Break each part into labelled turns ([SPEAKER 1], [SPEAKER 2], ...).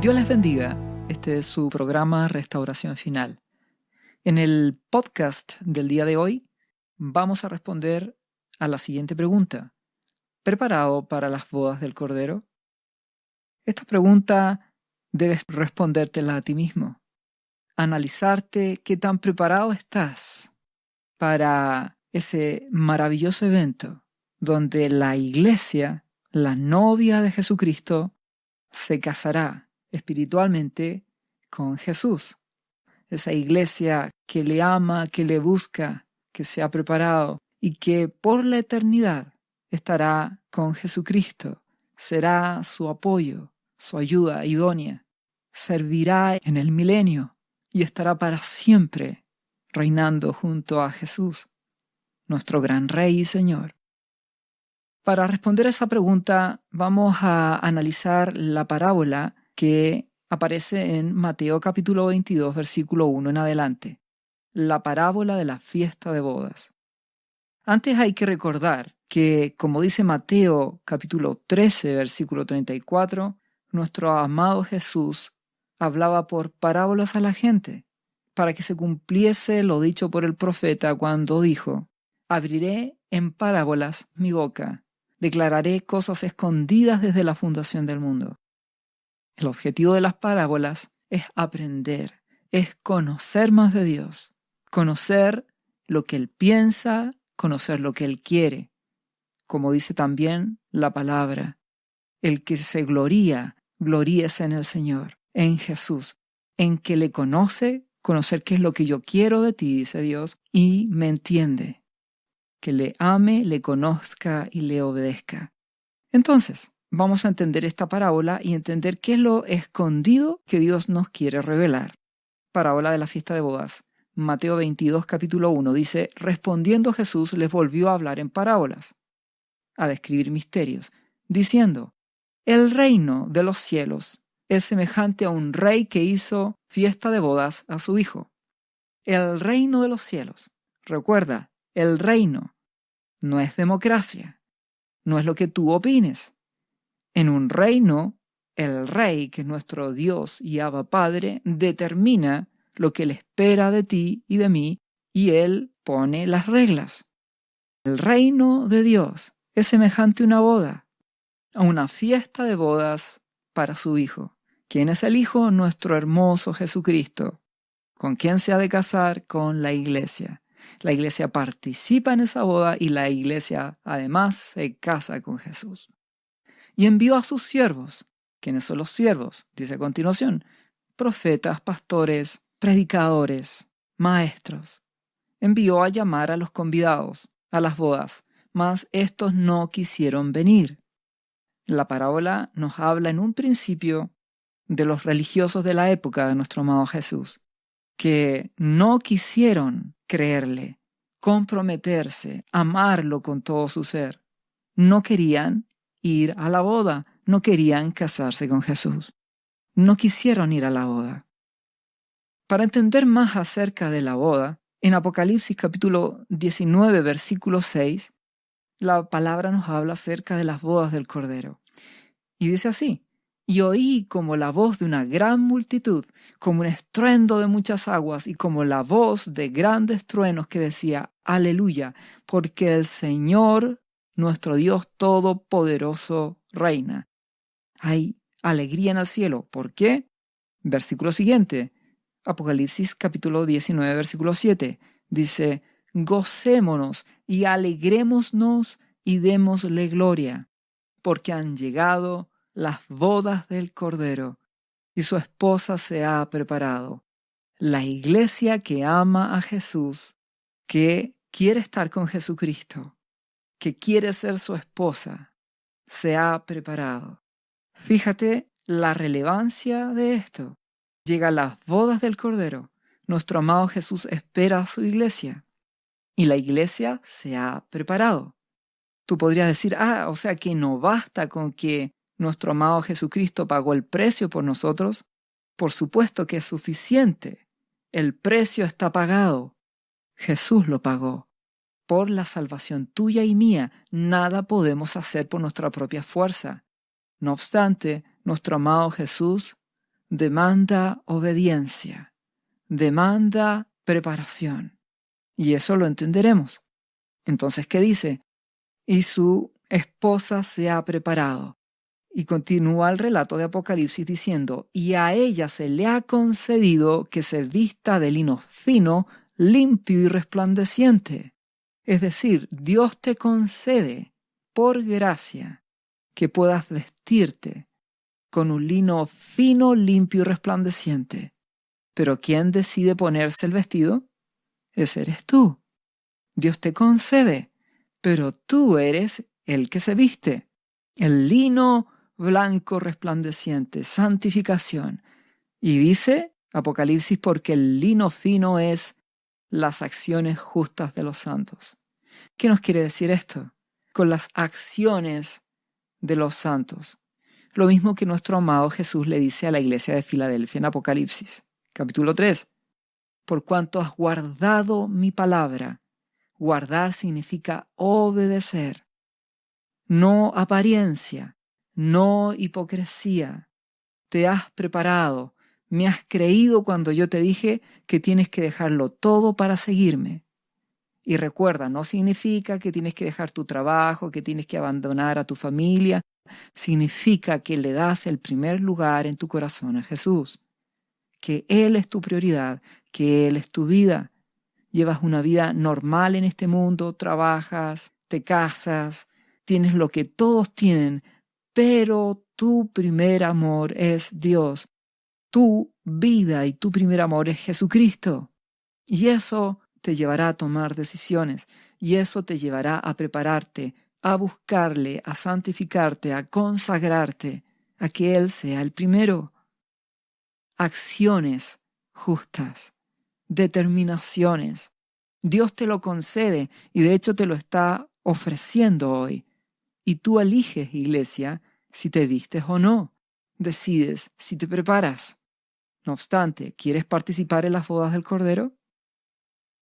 [SPEAKER 1] Dios les bendiga. Este es su programa Restauración Final. En el podcast del día de hoy vamos a responder a la siguiente pregunta. ¿Preparado para las bodas del Cordero? Esta pregunta debes respondértela a ti mismo. Analizarte qué tan preparado estás para ese maravilloso evento donde la iglesia, la novia de Jesucristo, se casará espiritualmente con Jesús. Esa iglesia que le ama, que le busca, que se ha preparado y que por la eternidad estará con Jesucristo, será su apoyo, su ayuda idónea, servirá en el milenio y estará para siempre reinando junto a Jesús, nuestro gran Rey y Señor. Para responder a esa pregunta, vamos a analizar la parábola que aparece en Mateo capítulo 22, versículo 1 en adelante. La parábola de la fiesta de bodas. Antes hay que recordar que, como dice Mateo capítulo 13, versículo 34, nuestro amado Jesús hablaba por parábolas a la gente, para que se cumpliese lo dicho por el profeta cuando dijo: «Abriré en parábolas mi boca, declararé cosas escondidas desde la fundación del mundo». El objetivo de las parábolas es aprender, es conocer más de Dios, conocer lo que Él piensa, conocer lo que Él quiere. Como dice también la palabra, el que se gloríese en el Señor, en Jesús, en que le conoce, conocer qué es lo que yo quiero de ti, dice Dios, y me entiende. Que le ame, le conozca y le obedezca. Entonces, vamos a entender esta parábola y entender qué es lo escondido que Dios nos quiere revelar. Parábola de la fiesta de bodas. Mateo 22, capítulo 1 dice: respondiendo Jesús les volvió a hablar en parábolas, a describir misterios, diciendo: el reino de los cielos es semejante a un rey que hizo fiesta de bodas a su hijo. El reino de los cielos. Recuerda, el reino no es democracia, no es lo que tú opines. En un reino, el rey, que es nuestro Dios y Abba Padre, determina lo que Él espera de ti y de mí, y Él pone las reglas. El reino de Dios es semejante a una boda, a una fiesta de bodas para su Hijo. ¿Quién es el Hijo? Nuestro hermoso Jesucristo. ¿Con quién se ha de casar? Con la iglesia. La iglesia participa en esa boda y la iglesia además se casa con Jesús. Y envió a sus siervos. ¿Quiénes son los siervos? Dice a continuación: profetas, pastores, predicadores, maestros. Envió a llamar a los convidados a las bodas, mas estos no quisieron venir. La parábola nos habla en un principio de los religiosos de la época de nuestro amado Jesús, que no quisieron creerle, comprometerse, amarlo con todo su ser. No querían ir a la boda, no querían casarse con Jesús. No quisieron ir a la boda. Para entender más acerca de la boda, en Apocalipsis capítulo 19, versículo 6, la palabra nos habla acerca de las bodas del Cordero. Y dice así: y oí como la voz de una gran multitud, como un estruendo de muchas aguas y como la voz de grandes truenos que decía: aleluya, porque el Señor, nuestro Dios Todopoderoso, reina. Hay alegría en el cielo. ¿Por qué? Versículo siguiente, Apocalipsis capítulo 19, versículo 7, dice: gocémonos y alegrémonos y démosle gloria, porque han llegado las bodas del Cordero, y su esposa se ha preparado. La iglesia que ama a Jesús, que quiere estar con Jesucristo, que quiere ser su esposa, se ha preparado. Fíjate la relevancia de esto. Llegan las bodas del Cordero. Nuestro amado Jesús espera a su iglesia, y la iglesia se ha preparado. Tú podrías decir: o sea que no basta con que nuestro amado Jesucristo pagó el precio por nosotros. Por supuesto que es suficiente. El precio está pagado. Jesús lo pagó. Por la salvación tuya y mía, nada podemos hacer por nuestra propia fuerza. No obstante, nuestro amado Jesús demanda obediencia, demanda preparación. Y eso lo entenderemos. Entonces, ¿qué dice? Y su esposa se ha preparado. Y continúa el relato de Apocalipsis diciendo, y a ella se le ha concedido que se vista de lino fino, limpio y resplandeciente. Es decir, Dios te concede, por gracia, que puedas vestirte con un lino fino, limpio y resplandeciente. Pero ¿quién decide ponerse el vestido? Ese eres tú. Dios te concede, pero tú eres el que se viste. El lino blanco resplandeciente, santificación. Y dice Apocalipsis, porque el lino fino es las acciones justas de los santos. ¿Qué nos quiere decir esto? Con las acciones de los santos. Lo mismo que nuestro amado Jesús le dice a la iglesia de Filadelfia en Apocalipsis, capítulo 3. Por cuanto has guardado mi palabra. Guardar significa obedecer. No apariencia, no hipocresía. Te has preparado, me has creído cuando yo te dije que tienes que dejarlo todo para seguirme. Y recuerda, no significa que tienes que dejar tu trabajo, que tienes que abandonar a tu familia. Significa que le das el primer lugar en tu corazón a Jesús. Que Él es tu prioridad, que Él es tu vida. Llevas una vida normal en este mundo, trabajas, te casas, tienes lo que todos tienen, pero tu primer amor es Dios. Tu vida y tu primer amor es Jesucristo. Y eso te llevará a tomar decisiones, y eso te llevará a prepararte, a buscarle, a santificarte, a consagrarte, a que Él sea el primero. Acciones justas, determinaciones. Dios te lo concede y de hecho te lo está ofreciendo hoy. Y tú eliges, iglesia, si te vistes o no. Decides si te preparas. No obstante, ¿quieres participar en las bodas del Cordero?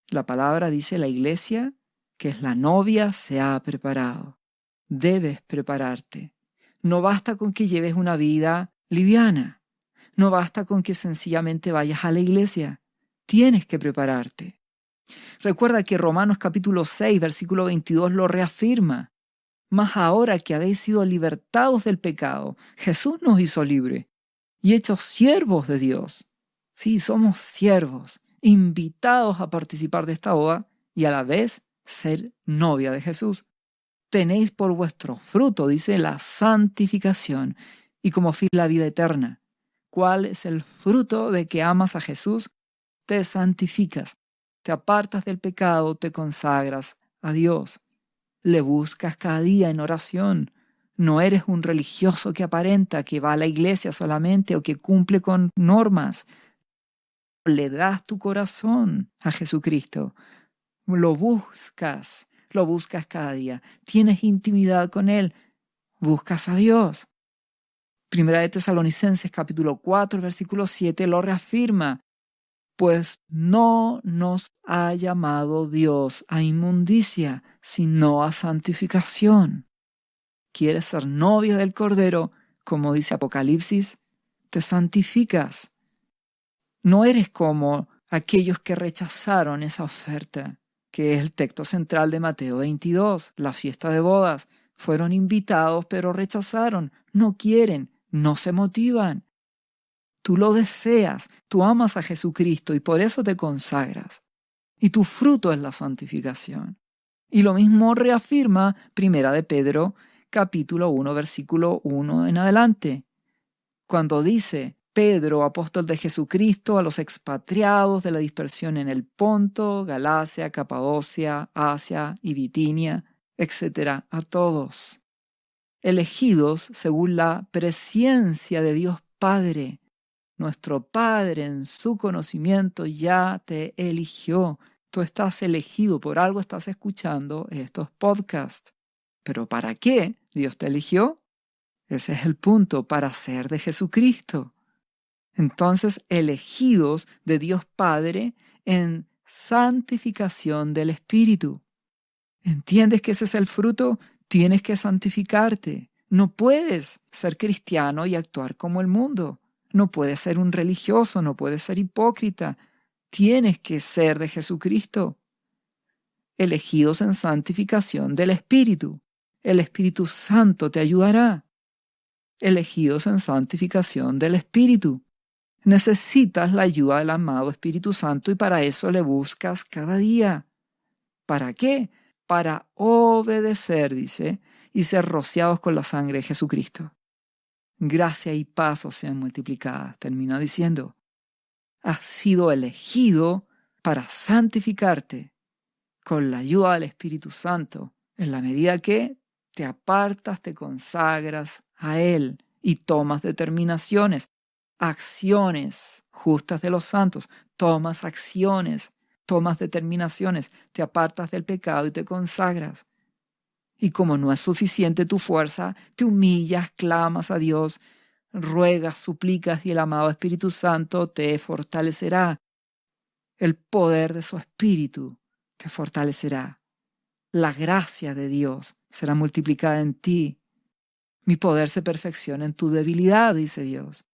[SPEAKER 1] La palabra dice la iglesia que es la novia se ha preparado. Debes prepararte. No basta con que lleves una vida liviana. No basta con que sencillamente vayas a la iglesia. Tienes que prepararte. Recuerda que Romanos capítulo 6, versículo 22 lo reafirma. Mas ahora que habéis sido libertados del pecado, Jesús nos hizo libres y hechos siervos de Dios. Sí, somos siervos, invitados a participar de esta boda y a la vez ser novia de Jesús. Tenéis por vuestro fruto, dice, la santificación y como fin la vida eterna. ¿Cuál es el fruto de que amas a Jesús? Te santificas, te apartas del pecado, te consagras a Dios. Le buscas cada día en oración. No eres un religioso que aparenta, que va a la iglesia solamente o que cumple con normas. Le das tu corazón a Jesucristo. Lo buscas cada día. Tienes intimidad con Él. Buscas a Dios. Primera de Tesalonicenses capítulo 4, versículo 7 lo reafirma. Pues no nos ha llamado Dios a inmundicia, sino a santificación. ¿Quieres ser novia del Cordero? Como dice Apocalipsis, te santificas. No eres como aquellos que rechazaron esa oferta, que es el texto central de Mateo 22, la fiesta de bodas. Fueron invitados, pero rechazaron. No quieren, no se motivan. Tú lo deseas, tú amas a Jesucristo y por eso te consagras. Y tu fruto es la santificación. Y lo mismo reafirma Primera de Pedro, capítulo 1, versículo 1 en adelante. Cuando dice, Pedro, apóstol de Jesucristo, a los expatriados de la dispersión en el Ponto, Galacia, Capadocia, Asia y Bitinia, etc., a todos, elegidos según la presciencia de Dios Padre. Nuestro Padre en su conocimiento ya te eligió. Tú estás elegido, por algo estás escuchando estos podcasts. ¿Pero para qué Dios te eligió? Ese es el punto, para ser de Jesucristo. Entonces, elegidos de Dios Padre en santificación del Espíritu. ¿Entiendes que ese es el fruto? Tienes que santificarte. No puedes ser cristiano y actuar como el mundo. No puedes ser un religioso, no puedes ser hipócrita. Tienes que ser de Jesucristo. Elegidos en santificación del Espíritu. El Espíritu Santo te ayudará. Elegidos en santificación del Espíritu. Necesitas la ayuda del amado Espíritu Santo y para eso le buscas cada día. ¿Para qué? Para obedecer, dice, y ser rociados con la sangre de Jesucristo. Gracia y paz os sean multiplicadas, termina diciendo. Has sido elegido para santificarte con la ayuda del Espíritu Santo, en la medida que te apartas, te consagras a Él y tomas determinaciones, acciones justas de los santos, tomas acciones, tomas determinaciones, te apartas del pecado y te consagras. Y como no es suficiente tu fuerza, te humillas, clamas a Dios, ruegas, suplicas y el amado Espíritu Santo te fortalecerá. El poder de su Espíritu te fortalecerá. La gracia de Dios será multiplicada en ti. Mi poder se perfecciona en tu debilidad, dice Dios.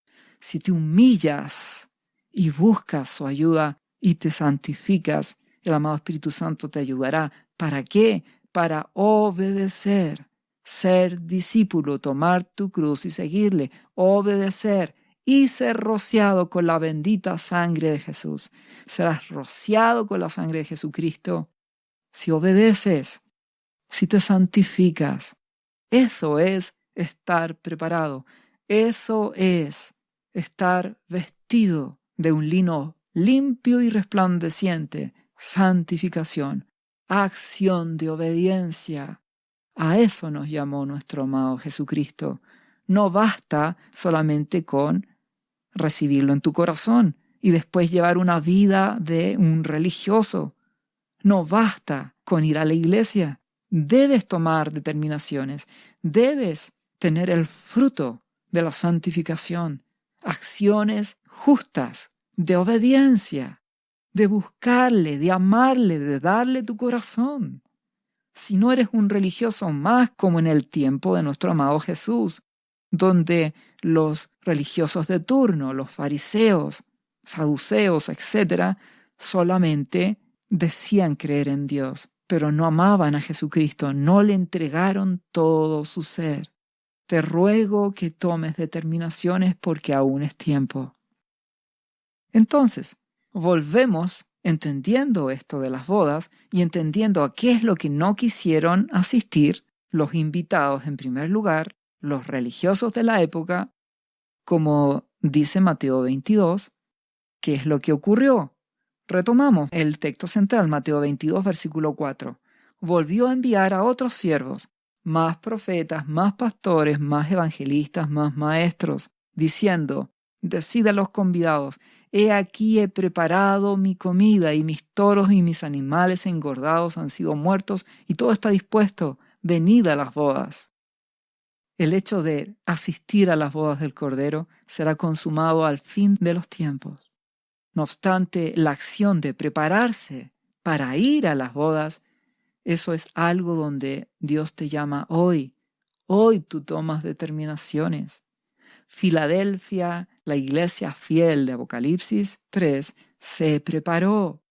[SPEAKER 1] Si te humillas y buscas su ayuda y te santificas, el amado Espíritu Santo te ayudará. ¿Para qué? Para obedecer, ser discípulo, tomar tu cruz y seguirle, obedecer y ser rociado con la bendita sangre de Jesús. Serás rociado con la sangre de Jesucristo si obedeces, si te santificas. Eso es estar preparado. Eso es estar vestido de un lino limpio y resplandeciente. Santificación, acción de obediencia. A eso nos llamó nuestro amado Jesucristo. No basta solamente con recibirlo en tu corazón y después llevar una vida de un religioso. No basta con ir a la iglesia. Debes tomar determinaciones. Debes tener el fruto de la santificación. Acciones justas, de obediencia, de buscarle, de amarle, de darle tu corazón. Si no eres un religioso más como en el tiempo de nuestro amado Jesús, donde los religiosos de turno, los fariseos, saduceos, etc., solamente decían creer en Dios, pero no amaban a Jesucristo, no le entregaron todo su ser. Te ruego que tomes determinaciones porque aún es tiempo. Entonces, volvemos entendiendo esto de las bodas y entendiendo a qué es lo que no quisieron asistir los invitados en primer lugar, los religiosos de la época, como dice Mateo 22, ¿qué es lo que ocurrió? Retomamos el texto central, Mateo 22, versículo 4. Volvió a enviar a otros siervos, más profetas, más pastores, más evangelistas, más maestros, diciendo, decid a los convidados, he aquí he preparado mi comida y mis toros y mis animales engordados han sido muertos y todo está dispuesto, venid a las bodas. El hecho de asistir a las bodas del Cordero será consumado al fin de los tiempos. No obstante, la acción de prepararse para ir a las bodas, eso es algo donde Dios te llama hoy. Hoy tú tomas determinaciones. Filadelfia, la iglesia fiel de Apocalipsis 3, se preparó,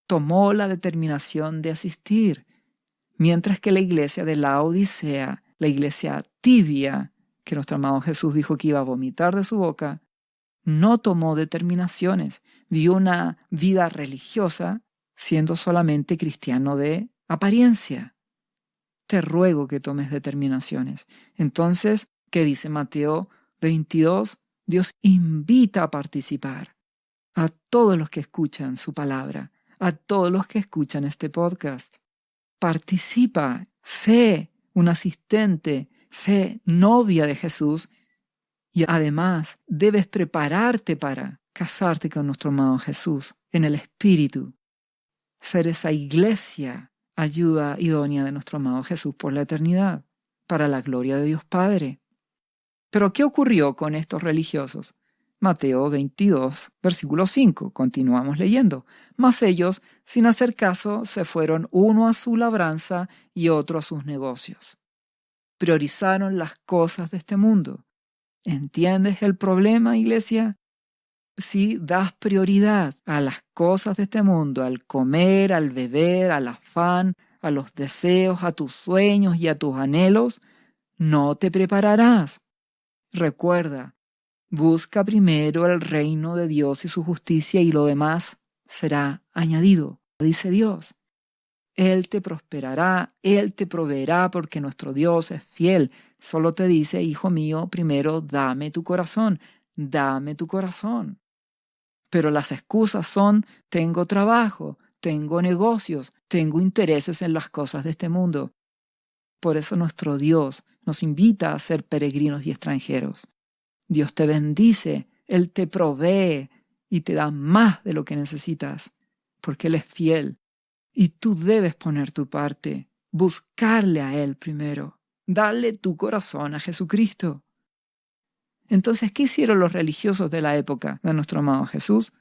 [SPEAKER 1] tomó la determinación de asistir, mientras que la iglesia de la Odisea, la iglesia tibia, que nuestro amado Jesús dijo que iba a vomitar de su boca, no tomó determinaciones, vivió una vida religiosa siendo solamente cristiano de apariencia. Te ruego que tomes determinaciones. Entonces, ¿qué dice Mateo 22? Dios invita a participar a todos los que escuchan su palabra, a todos los que escuchan este podcast. Participa, sé un asistente, sé novia de Jesús y además debes prepararte para casarte con nuestro amado Jesús en el Espíritu. Ser esa iglesia, ayuda idónea de nuestro amado Jesús por la eternidad, para la gloria de Dios Padre. Pero ¿qué ocurrió con estos religiosos? Mateo 22, versículo 5. Continuamos leyendo. Mas ellos, sin hacer caso, se fueron uno a su labranza y otro a sus negocios. Priorizaron las cosas de este mundo. ¿Entiendes el problema, iglesia? si das prioridad a las cosas de este mundo, al comer, al beber, al afán, a los deseos, a tus sueños y a tus anhelos, no te prepararás. Recuerda, busca primero el reino de Dios y su justicia y lo demás será añadido, dice Dios. Él te prosperará, Él te proveerá porque nuestro Dios es fiel. Solo te dice, hijo mío, primero dame tu corazón, dame tu corazón. Pero las excusas son, tengo trabajo, tengo negocios, tengo intereses en las cosas de este mundo. Por eso nuestro Dios nos invita a ser peregrinos y extranjeros. Dios te bendice, Él te provee y te da más de lo que necesitas, porque Él es fiel. Y tú debes poner tu parte, buscarle a Él primero, darle tu corazón a Jesucristo. Entonces, ¿qué hicieron los religiosos de la época de nuestro amado Jesús?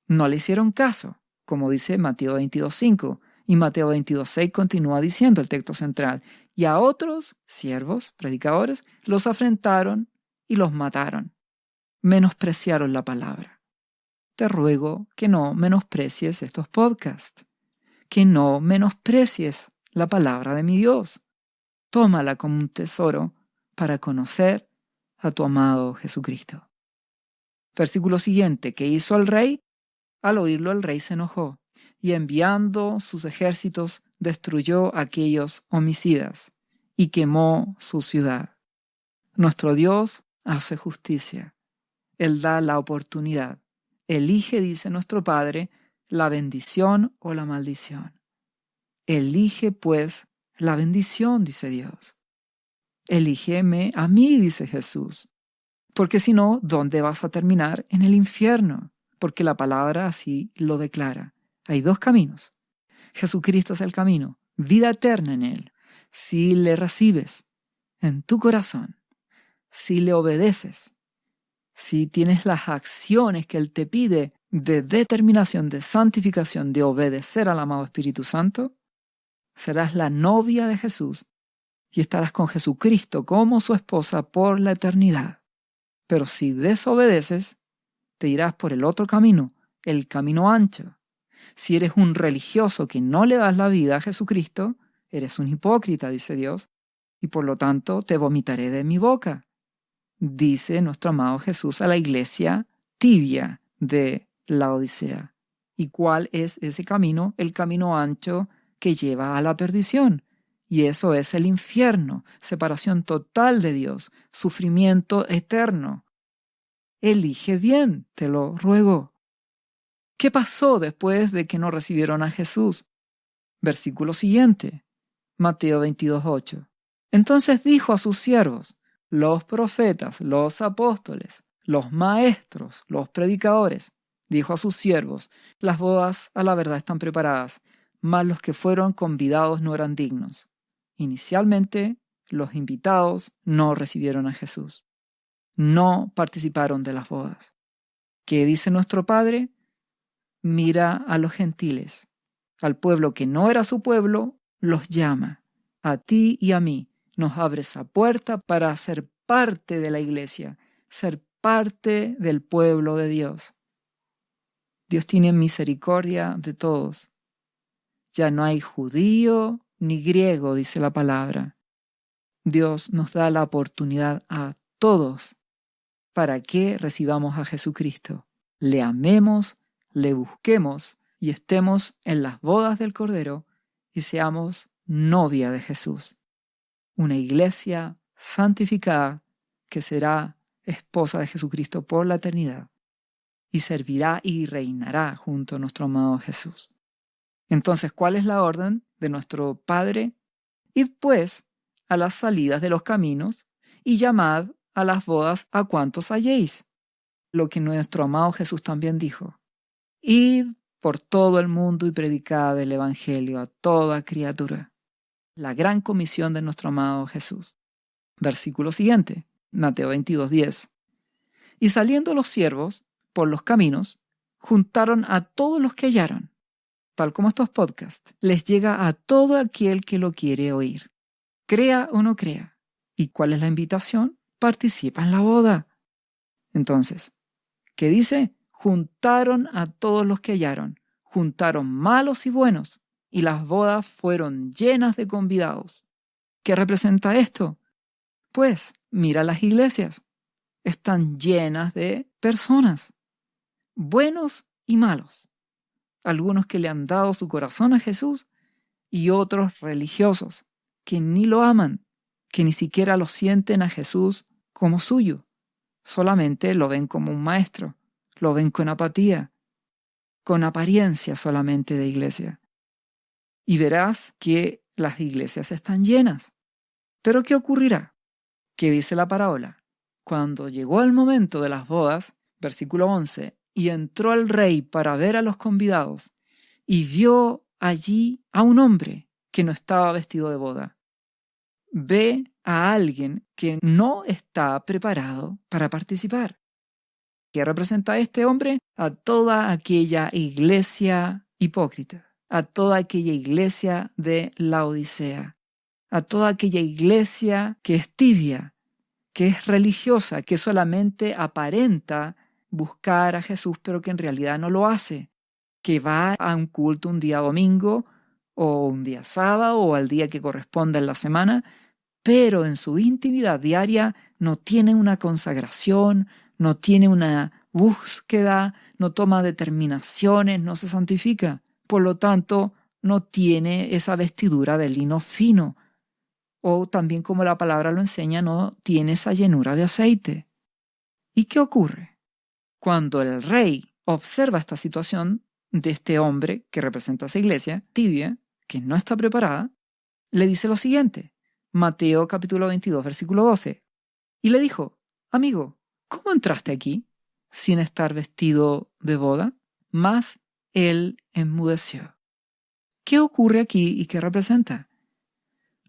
[SPEAKER 1] No le hicieron caso, como dice Mateo 22:5, y Mateo 22:6 continúa diciendo el texto central, y a otros siervos, predicadores, los afrentaron y los mataron. Menospreciaron la palabra. Te ruego que no menosprecies estos podcasts, que no menosprecies la palabra de mi Dios. Tómala como un tesoro para conocer a tu amado Jesucristo. Versículo siguiente, ¿qué hizo el rey? Al oírlo el rey se enojó y enviando sus ejércitos destruyó a aquellos homicidas y quemó su ciudad. Nuestro Dios hace justicia. Él da la oportunidad. Elige, dice nuestro Padre, la bendición o la maldición. Elige, pues, la bendición, dice Dios. Elígeme a mí, dice Jesús. Porque si no, ¿dónde vas a terminar? En el infierno. Porque la palabra así lo declara. Hay dos caminos. Jesucristo es el camino, vida eterna en Él. Si le recibes en tu corazón, si le obedeces, si tienes las acciones que Él te pide de determinación, de santificación, de obedecer al amado Espíritu Santo, serás la novia de Jesús y estarás con Jesucristo como su esposa por la eternidad. Pero si desobedeces, te irás por el otro camino, el camino ancho. Si eres un religioso que no le das la vida a Jesucristo, eres un hipócrita, dice Dios, y por lo tanto te vomitaré de mi boca, dice nuestro amado Jesús a la iglesia tibia de Laodicea. ¿Y cuál es ese camino? El camino ancho que lleva a la perdición. Y eso es el infierno, separación total de Dios, sufrimiento eterno. Elige bien, te lo ruego. ¿Qué pasó después de que no recibieron a Jesús? Versículo siguiente, Mateo 22:8. Entonces dijo a sus siervos, los profetas, los apóstoles, los maestros, los predicadores, dijo a sus siervos, las bodas a la verdad están preparadas, mas los que fueron convidados no eran dignos. Inicialmente, los invitados no recibieron a Jesús. No participaron de las bodas. ¿Qué dice nuestro Padre? Mira a los gentiles, al pueblo que no era su pueblo, los llama. A ti y a mí nos abre esa puerta para ser parte de la iglesia, ser parte del pueblo de Dios. Dios tiene misericordia de todos. Ya no hay judío ni griego, dice la palabra. Dios nos da la oportunidad a todos para que recibamos a Jesucristo, le amemos, le busquemos y estemos en las bodas del Cordero y seamos novia de Jesús. Una iglesia santificada que será esposa de Jesucristo por la eternidad y servirá y reinará junto a nuestro amado Jesús. Entonces, ¿cuál es la orden de nuestro Padre? Id pues a las salidas de los caminos y llamad a las bodas a cuantos halléis. Lo que nuestro amado Jesús también dijo. Id por todo el mundo y predicad el evangelio a toda criatura. La gran comisión de nuestro amado Jesús. Versículo siguiente, Mateo 22:10. Y saliendo los siervos por los caminos, juntaron a todos los que hallaron. Tal como estos podcasts, les llega a todo aquel que lo quiere oír. Crea o no crea. ¿Y cuál es la invitación? Participa en la boda. Entonces, ¿qué dice? juntaron a todos los que hallaron, juntaron malos y buenos, y las bodas fueron llenas de convidados. ¿Qué representa esto? Pues mira las iglesias, están llenas de personas, buenos y malos. Algunos que le han dado su corazón a Jesús y otros religiosos que ni lo aman, que ni siquiera lo sienten a Jesús como suyo. Solamente lo ven como un maestro, lo ven con apatía, con apariencia solamente de iglesia. Y verás que las iglesias están llenas. ¿Pero qué ocurrirá? ¿Qué dice la parábola? Cuando llegó el momento de las bodas, versículo 11, y entró el rey para ver a los convidados, y vio allí a un hombre que no estaba vestido de boda. Ve a alguien que no está preparado para participar. ¿Qué representa este hombre? A toda aquella iglesia hipócrita, a toda aquella iglesia de Laodicea, a toda aquella iglesia que es tibia, que es religiosa, que solamente aparenta buscar a Jesús, pero que en realidad no lo hace, que va a un culto un día domingo o un día sábado o al día que corresponda en la semana, pero en su intimidad diaria no tiene una consagración, no tiene una búsqueda, no toma determinaciones, no se santifica. Por lo tanto, no tiene esa vestidura de lino fino. O también, como la palabra lo enseña, no tiene esa llenura de aceite. ¿Y qué ocurre? Cuando el rey observa esta situación de este hombre que representa a esa iglesia tibia, que no está preparada, le dice lo siguiente. Mateo capítulo 22, versículo 12. Y le dijo, amigo, ¿cómo entraste aquí sin estar vestido de boda? Mas él enmudeció. ¿Qué ocurre aquí y qué representa?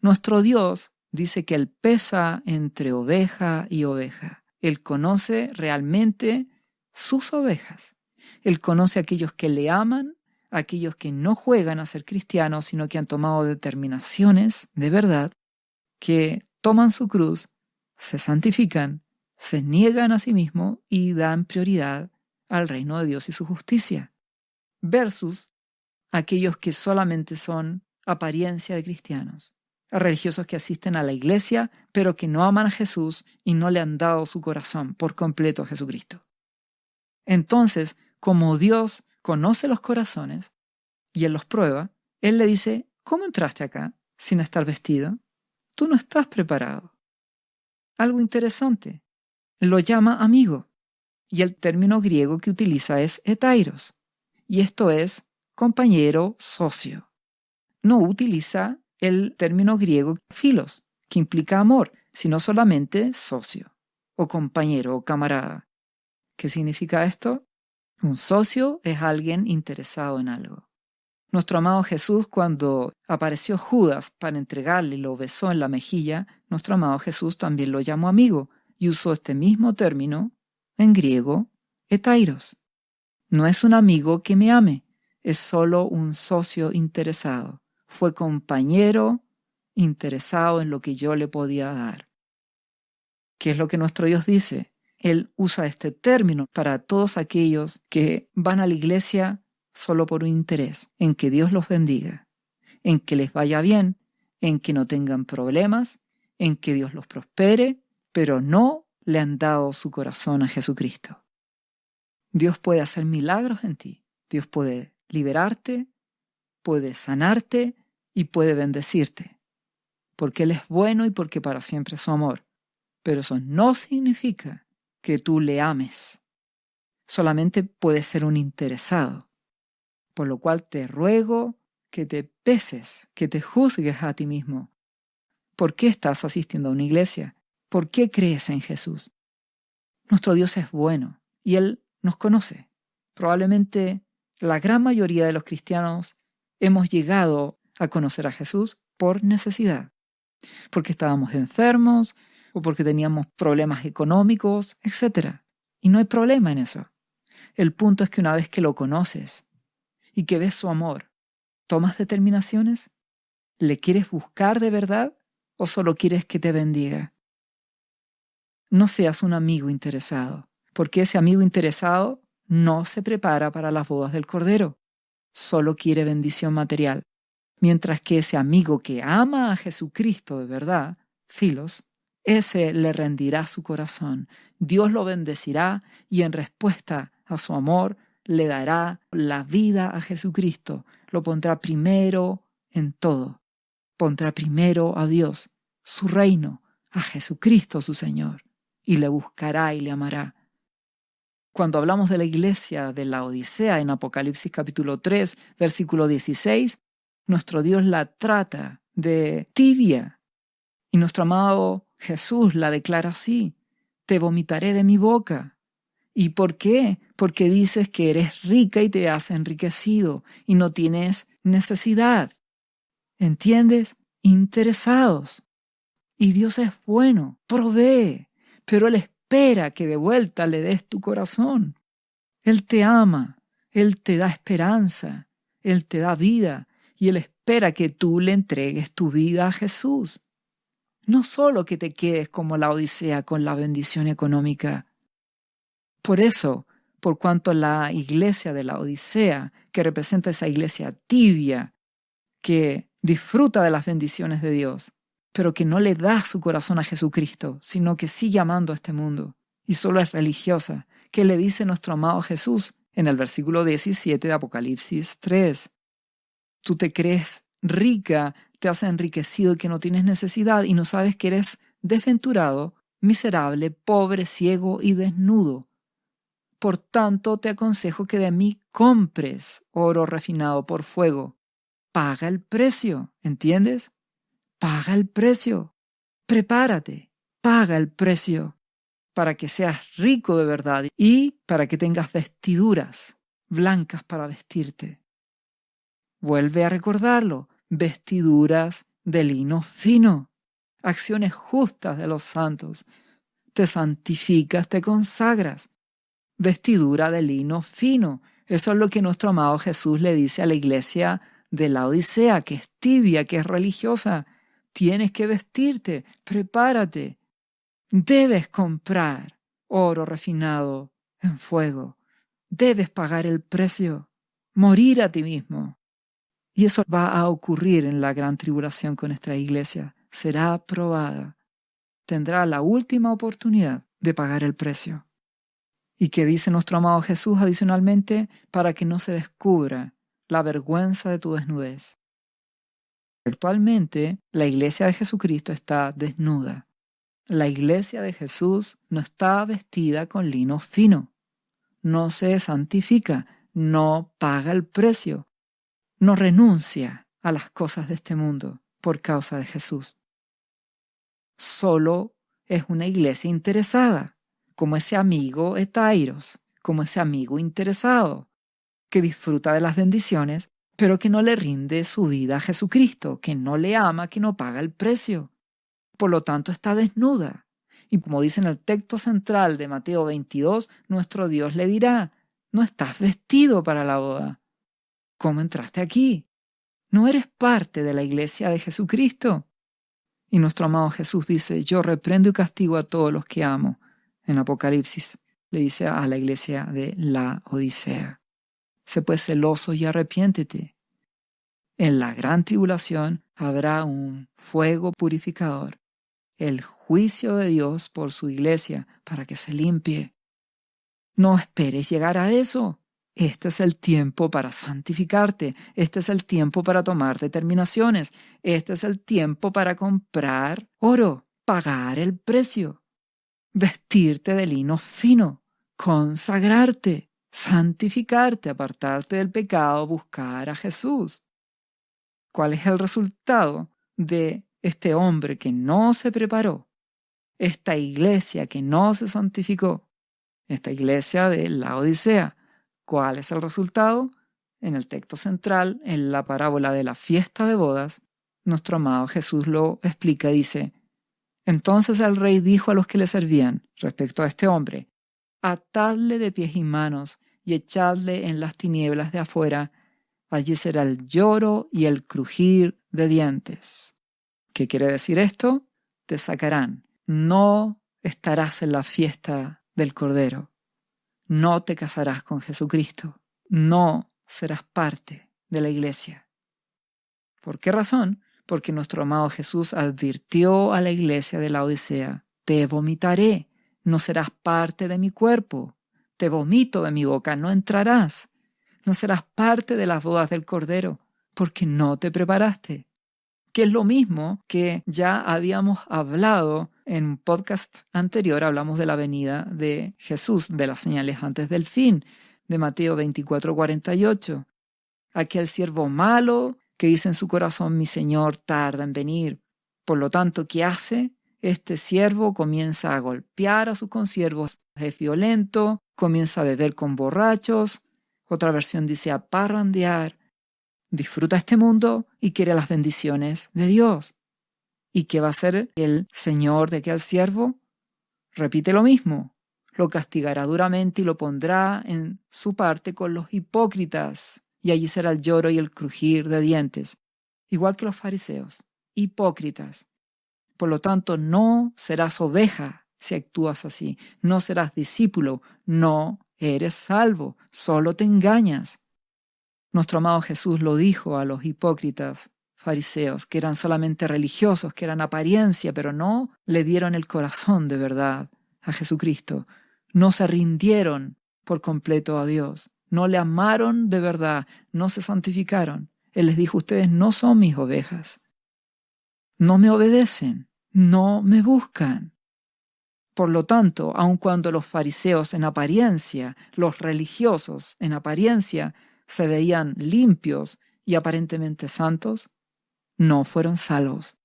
[SPEAKER 1] Nuestro Dios dice que Él pesa entre oveja y oveja. Él conoce realmente sus ovejas. Él conoce a aquellos que le aman, a aquellos que no juegan a ser cristianos, sino que han tomado determinaciones de verdad, que toman su cruz, se santifican, se niegan a sí mismos y dan prioridad al reino de Dios y su justicia. Versus aquellos que solamente son apariencia de cristianos, a religiosos que asisten a la iglesia, pero que no aman a Jesús y no le han dado su corazón por completo a Jesucristo. Entonces, como Dios conoce los corazones y Él los prueba, Él le dice, ¿cómo entraste acá sin estar vestido? Tú no estás preparado. Algo interesante, lo llama amigo, y el término griego que utiliza es hetairos, y esto es compañero, socio. No utiliza el término griego filos, que implica amor, sino solamente socio, o compañero, o camarada. ¿Qué significa esto? Un socio es alguien interesado en algo. Nuestro amado Jesús, cuando apareció Judas para entregarle y lo besó en la mejilla, nuestro amado Jesús también lo llamó amigo y usó este mismo término, en griego, hetairos. No es un amigo que me ame, es solo un socio interesado. Fue compañero interesado en lo que yo le podía dar. ¿Qué es lo que nuestro Dios dice? Él usa este término para todos aquellos que van a la iglesia solo por un interés, en que Dios los bendiga, en que les vaya bien, en que no tengan problemas, en que Dios los prospere, pero no le han dado su corazón a Jesucristo. Dios puede hacer milagros en ti. Dios puede liberarte, puede sanarte y puede bendecirte, porque Él es bueno y porque para siempre es su amor. Pero eso no significa que tú le ames. Solamente puedes ser un interesado. Por lo cual te ruego que te peses, que te juzgues a ti mismo. ¿Por qué estás asistiendo a una iglesia? ¿Por qué crees en Jesús? Nuestro Dios es bueno y Él nos conoce. Probablemente la gran mayoría de los cristianos hemos llegado a conocer a Jesús por necesidad, porque estábamos enfermos o porque teníamos problemas económicos, etc. Y no hay problema en eso. El punto es que una vez que lo conoces y que ves su amor, ¿tomas determinaciones? ¿Le quieres buscar de verdad o solo quieres que te bendiga? No seas un amigo interesado, porque ese amigo interesado no se prepara para las bodas del Cordero, solo quiere bendición material, mientras que ese amigo que ama a Jesucristo de verdad, Filos, ese le rendirá su corazón, Dios lo bendecirá y en respuesta a su amor le dará la vida a Jesucristo, lo pondrá primero en todo, pondrá primero a Dios, su reino, a Jesucristo su Señor, y le buscará y le amará. Cuando hablamos de la iglesia de la Odisea en Apocalipsis capítulo 3, versículo 16, nuestro Dios la trata de tibia y nuestro amado Jesús la declara así: te vomitaré de mi boca. ¿Y por qué? Porque dices que eres rica y te has enriquecido y no tienes necesidad. ¿Entiendes? Interesados. Y Dios es bueno, provee, pero Él espera que de vuelta le des tu corazón. Él te ama, Él te da esperanza, Él te da vida y Él espera que tú le entregues tu vida a Jesús. No solo que te quedes como la Odisea con la bendición económica. Por eso, por cuanto la iglesia de la Odisea, que representa esa iglesia tibia, que disfruta de las bendiciones de Dios, pero que no le da su corazón a Jesucristo, sino que sigue amando a este mundo y solo es religiosa, ¿qué le dice nuestro amado Jesús en el versículo 17 de Apocalipsis 3? Tú te crees rica, te has enriquecido y que no tienes necesidad y no sabes que eres desventurado, miserable, pobre, ciego y desnudo. Por tanto, te aconsejo que de mí compres oro refinado por fuego. Paga el precio, ¿entiendes? Paga el precio. Prepárate, paga el precio para que seas rico de verdad y para que tengas vestiduras blancas para vestirte. Vuelve a recordarlo, vestiduras de lino fino, acciones justas de los santos. Te santificas, te consagras. Vestidura de lino fino. Eso es lo que nuestro amado Jesús le dice a la iglesia de la Odisea, que es tibia, que es religiosa. Tienes que vestirte, prepárate. Debes comprar oro refinado en fuego. Debes pagar el precio, morir a ti mismo. Y eso va a ocurrir en la gran tribulación con nuestra iglesia. Será aprobada. Tendrá la última oportunidad de pagar el precio. Y que dice nuestro amado Jesús adicionalmente, para que no se descubra la vergüenza de tu desnudez. Actualmente, la iglesia de Jesucristo está desnuda. La iglesia de Jesús no está vestida con lino fino. No se santifica, no paga el precio, no renuncia a las cosas de este mundo por causa de Jesús. Solo es una iglesia interesada, como ese amigo Etairos, como ese amigo interesado, que disfruta de las bendiciones, pero que no le rinde su vida a Jesucristo, que no le ama, que no paga el precio. Por lo tanto, está desnuda. Y como dice en el texto central de Mateo 22, nuestro Dios le dirá: no estás vestido para la boda. ¿Cómo entraste aquí? ¿No eres parte de la iglesia de Jesucristo? Y nuestro amado Jesús dice: yo reprendo y castigo a todos los que amo. En Apocalipsis le dice a la iglesia de la Odisea: sé pues celoso y arrepiéntete. En la gran tribulación habrá un fuego purificador, el juicio de Dios por su iglesia para que se limpie. No esperes llegar a eso. Este es el tiempo para santificarte. Este es el tiempo para tomar determinaciones. Este es el tiempo para comprar oro, pagar el precio, vestirte de lino fino, consagrarte, santificarte, apartarte del pecado, buscar a Jesús. ¿Cuál es el resultado de este hombre que no se preparó? Esta iglesia que no se santificó, esta iglesia de la Odisea. ¿Cuál es el resultado? En el texto central, en la parábola de la fiesta de bodas, nuestro amado Jesús lo explica y dice: entonces el rey dijo a los que le servían respecto a este hombre: atadle de pies y manos y echadle en las tinieblas de afuera. Allí será el lloro y el crujir de dientes. ¿Qué quiere decir esto? Te sacarán. No estarás en la fiesta del Cordero. no te casarás con Jesucristo. No serás parte de la iglesia. ¿Por qué razón? Porque nuestro amado Jesús advirtió a la iglesia de Laodicea: te vomitaré, no serás parte de mi cuerpo. Te vomito de mi boca, no entrarás. No serás parte de las bodas del Cordero, porque no te preparaste. Que es lo mismo que ya habíamos hablado en un podcast anterior. Hablamos de la venida de Jesús, de las señales antes del fin, de Mateo 24:48. Aquel siervo malo que dice en su corazón: mi Señor tarda en venir. Por lo tanto, ¿qué hace? Este siervo comienza a golpear a sus consiervos, es violento, comienza a beber con borrachos. Otra versión dice a parrandear. Disfruta este mundo y quiere las bendiciones de Dios. ¿Y qué va a hacer el Señor de aquel siervo? Repite lo mismo. Lo castigará duramente y lo pondrá en su parte con los hipócritas. Y allí será el lloro y el crujir de dientes. Igual que los fariseos, hipócritas. Por lo tanto, no serás oveja si actúas así. No serás discípulo. No eres salvo. Solo te engañas. Nuestro amado Jesús lo dijo a los hipócritas fariseos, que eran solamente religiosos, que eran apariencia, pero no le dieron el corazón de verdad a Jesucristo. No se rindieron por completo a Dios. No le amaron de verdad. No se santificaron. Él les dijo: ustedes no son mis ovejas. No me obedecen. No me buscan. Por lo tanto, aun cuando los fariseos en apariencia, los religiosos en apariencia, se veían limpios y aparentemente santos, no fueron salvos,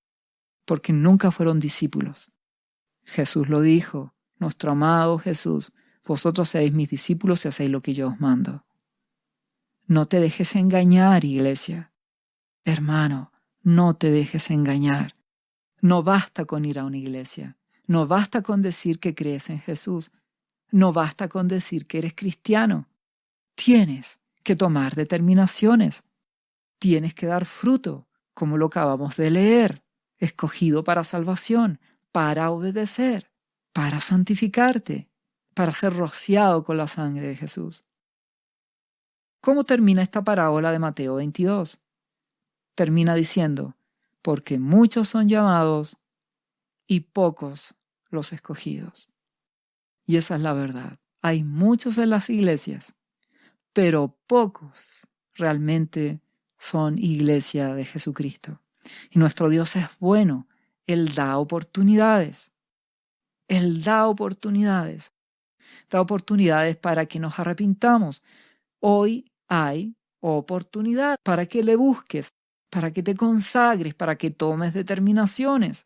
[SPEAKER 1] porque nunca fueron discípulos. Jesús lo dijo, nuestro amado Jesús: vosotros seréis mis discípulos si hacéis lo que yo os mando. No te dejes engañar, iglesia. Hermano, no te dejes engañar. No basta con ir a una iglesia. No basta con decir que crees en Jesús. No basta con decir que eres cristiano. Tienes que tomar determinaciones. Tienes que dar fruto, como lo acabamos de leer, escogido para salvación, para obedecer, para santificarte, para ser rociado con la sangre de Jesús. ¿Cómo termina esta parábola de Mateo 22? Termina diciendo: porque muchos son llamados y pocos los escogidos. Y esa es la verdad. Hay muchos en las iglesias, pero pocos realmente son iglesia de Jesucristo. Y nuestro Dios es bueno. Él da oportunidades. Él da oportunidades. Da oportunidades para que nos arrepintamos. Hoy hay oportunidad para que le busques, para que te consagres, para que tomes determinaciones.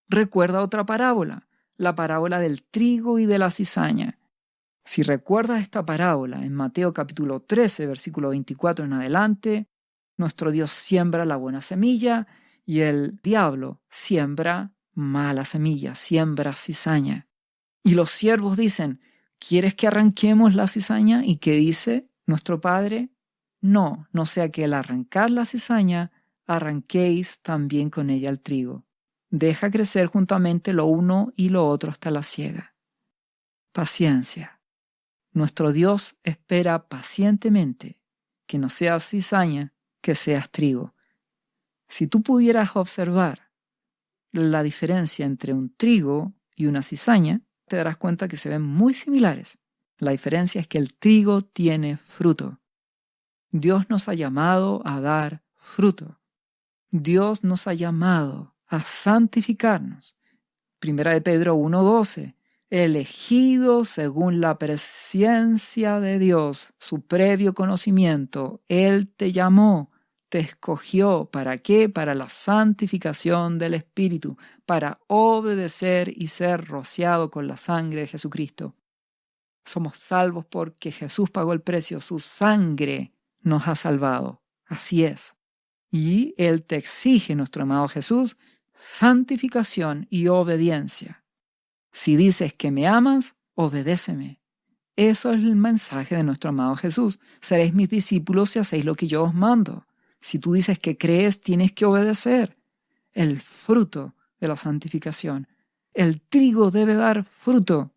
[SPEAKER 1] Recuerda otra parábola, la parábola del trigo y de la cizaña. Si recuerdas esta parábola, en Mateo capítulo 13, versículo 24 en adelante, nuestro Dios siembra la buena semilla y el diablo siembra mala semilla, siembra cizaña. Y los siervos dicen: ¿quieres que arranquemos la cizaña? ¿Y qué dice nuestro Padre? No, no sea que al arrancar la cizaña, arranquéis también con ella el trigo. Deja crecer juntamente lo uno y lo otro hasta la siega. Paciencia. Nuestro Dios espera pacientemente que no seas cizaña, que seas trigo. Si tú pudieras observar la diferencia entre un trigo y una cizaña, te darás cuenta que se ven muy similares. La diferencia es que el trigo tiene fruto. Dios nos ha llamado a dar fruto. Dios nos ha llamado a santificarnos. Primera de Pedro 1:12. Elegido según la presencia de Dios, su previo conocimiento, Él te llamó, te escogió. ¿Para qué? Para la santificación del Espíritu, para obedecer y ser rociado con la sangre de Jesucristo. Somos salvos porque Jesús pagó el precio, su sangre nos ha salvado. Así es. Y Él te exige, nuestro amado Jesús, santificación y obediencia. Si dices que me amas, obedéceme. Eso es el mensaje de nuestro amado Jesús. Seréis mis discípulos si hacéis lo que yo os mando. Si tú dices que crees, tienes que obedecer. El fruto de la santificación. El trigo debe dar fruto.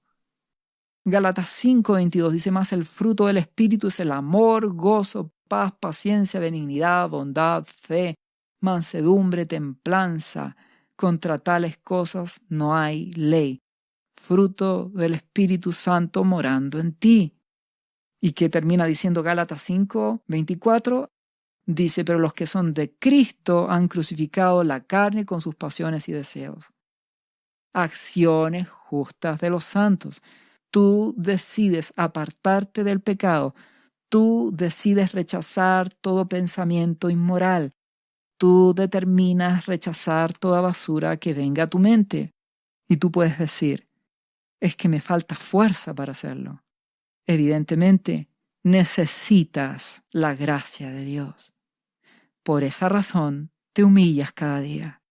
[SPEAKER 1] Gálatas 5:22 dice más, el fruto del Espíritu es el amor, gozo, paz, paciencia, benignidad, bondad, fe, mansedumbre, templanza. Contra tales cosas no hay ley. Fruto del Espíritu Santo morando en ti. ¿Y qué termina diciendo Gálatas 5:24? Dice, pero los que son de Cristo han crucificado la carne con sus pasiones y deseos. Acciones justas de los santos. Tú decides apartarte del pecado. Tú decides rechazar todo pensamiento inmoral. Tú determinas rechazar toda basura que venga a tu mente. Y tú puedes decir, es que me falta fuerza para hacerlo. Evidentemente, necesitas la gracia de Dios. Por esa razón, te humillas cada día.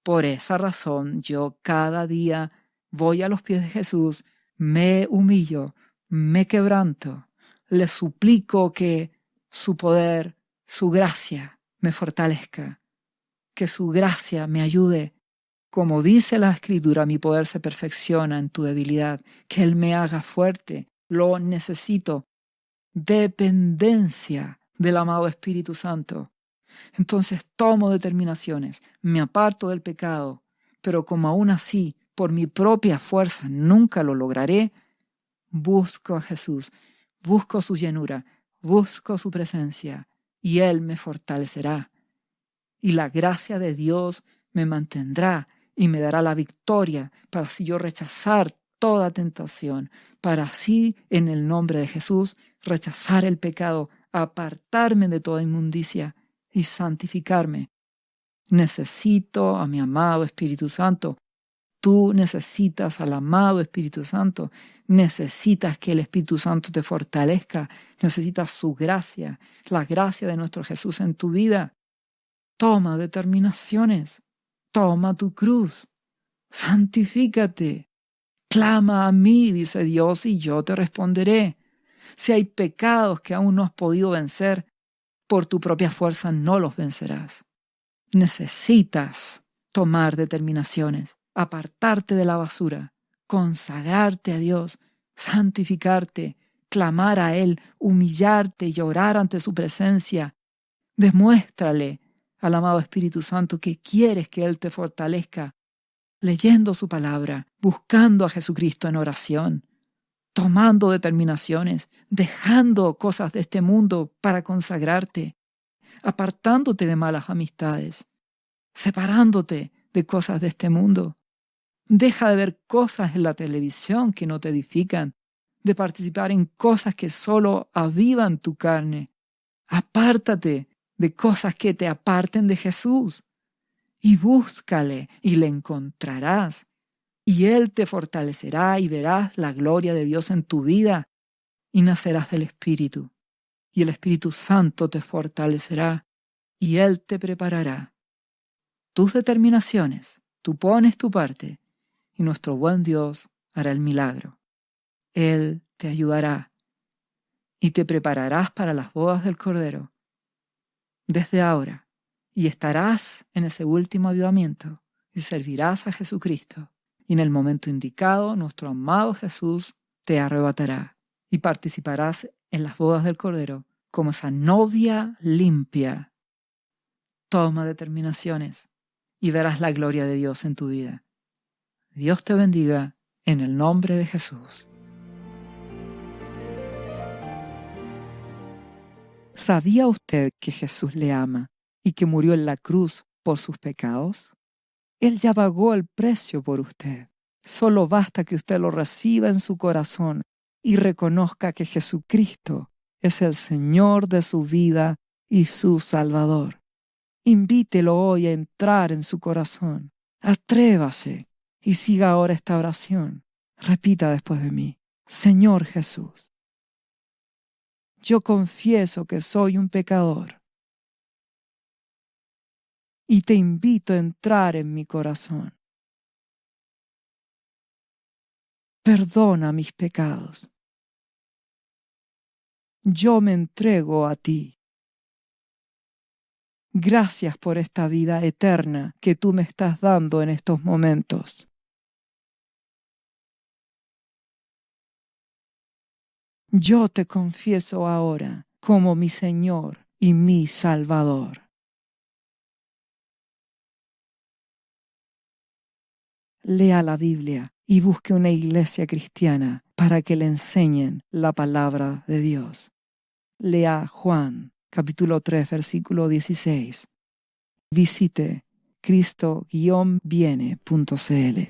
[SPEAKER 1] Por esa razón, yo cada día voy a los pies de Jesús, me humillo, me quebranto, le suplico que su poder, su gracia me fortalezca, que su gracia me ayude. Como dice la Escritura, mi poder se perfecciona en tu debilidad, que Él me haga fuerte, lo necesito. Dependencia del amado Espíritu Santo. Entonces tomo determinaciones, me aparto del pecado, pero como aún así, por mi propia fuerza, nunca lo lograré, busco a Jesús, busco su llenura, busco su presencia, y Él me fortalecerá. Y la gracia de Dios me mantendrá y me dará la victoria para así yo rechazar toda tentación, para así, en el nombre de Jesús, rechazar el pecado, apartarme de toda inmundicia y santificarme. Necesito a mi amado Espíritu Santo. Tú necesitas al amado Espíritu Santo. Necesitas que el Espíritu Santo te fortalezca. Necesitas su gracia, la gracia de nuestro Jesús en tu vida. Toma determinaciones. Toma tu cruz. Santifícate. Clama a mí, dice Dios, y yo te responderé. Si hay pecados que aún no has podido vencer, por tu propia fuerza no los vencerás. Necesitas tomar determinaciones, apartarte de la basura, consagrarte a Dios, santificarte, clamar a Él, humillarte, llorar ante su presencia. Demuéstrale al amado Espíritu Santo que quieres que Él te fortalezca, leyendo su palabra, buscando a Jesucristo en oración, tomando determinaciones, dejando cosas de este mundo para consagrarte, apartándote de malas amistades, separándote de cosas de este mundo. Deja de ver cosas en la televisión que no te edifican, de participar en cosas que solo avivan tu carne. Apártate de cosas que te aparten de Jesús y búscale y le encontrarás. Y Él te fortalecerá y verás la gloria de Dios en tu vida y nacerás del Espíritu. Y el Espíritu Santo te fortalecerá y Él te preparará. Tus determinaciones, tú pones tu parte y nuestro buen Dios hará el milagro. Él te ayudará y te prepararás para las bodas del Cordero desde ahora y estarás en ese último avivamiento y servirás a Jesucristo. Y en el momento indicado, nuestro amado Jesús te arrebatará y participarás en las bodas del Cordero como esa novia limpia. Toma determinaciones y verás la gloria de Dios en tu vida. Dios te bendiga en el nombre de Jesús. ¿Sabía usted que Jesús le ama y que murió en la cruz por sus pecados? Él ya pagó el precio por usted. Solo basta que usted lo reciba en su corazón y reconozca que Jesucristo es el Señor de su vida y su Salvador. Invítelo hoy a entrar en su corazón. Atrévase y siga ahora esta oración. Repita después de mí: Señor Jesús, yo confieso que soy un pecador y te invito a entrar en mi corazón. Perdona mis pecados. Yo me entrego a ti. Gracias por esta vida eterna que tú me estás dando en estos momentos.
[SPEAKER 2] yo te confieso ahora como mi Señor y mi Salvador. Lea la Biblia y busque una iglesia cristiana para que le enseñen la palabra de Dios. Lea Juan, capítulo 3, versículo 16. Visite cristo-viene.cl.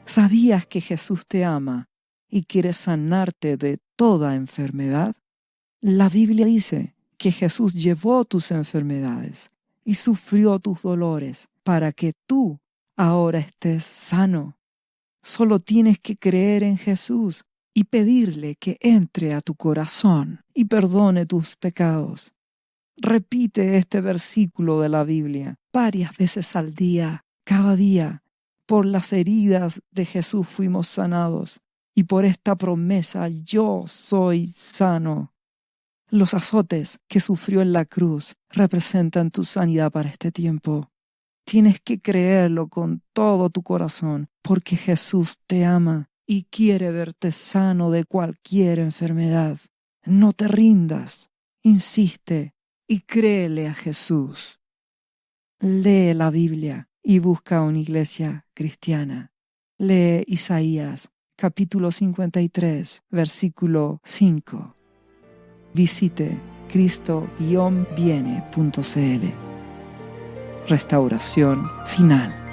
[SPEAKER 2] ¿Sabías que Jesús te ama y quiere sanarte de toda enfermedad? La Biblia dice que Jesús llevó tus enfermedades y sufrió tus dolores para que tú ahora estés sano. Solo tienes que creer en Jesús y pedirle que entre a tu corazón y perdone tus pecados. Repite este versículo de la Biblia varias veces al día, cada día. Por las heridas de Jesús fuimos sanados y por esta promesa yo soy sano. Los azotes que sufrió en la cruz representan tu sanidad para este tiempo. Tienes que creerlo con todo tu corazón, porque Jesús te ama y quiere verte sano de cualquier enfermedad. No te rindas, insiste y créele a Jesús. Lee la Biblia y busca una iglesia cristiana. Lee Isaías, capítulo 53, versículo 5. Visite cristo-viene.cl. Restauración final.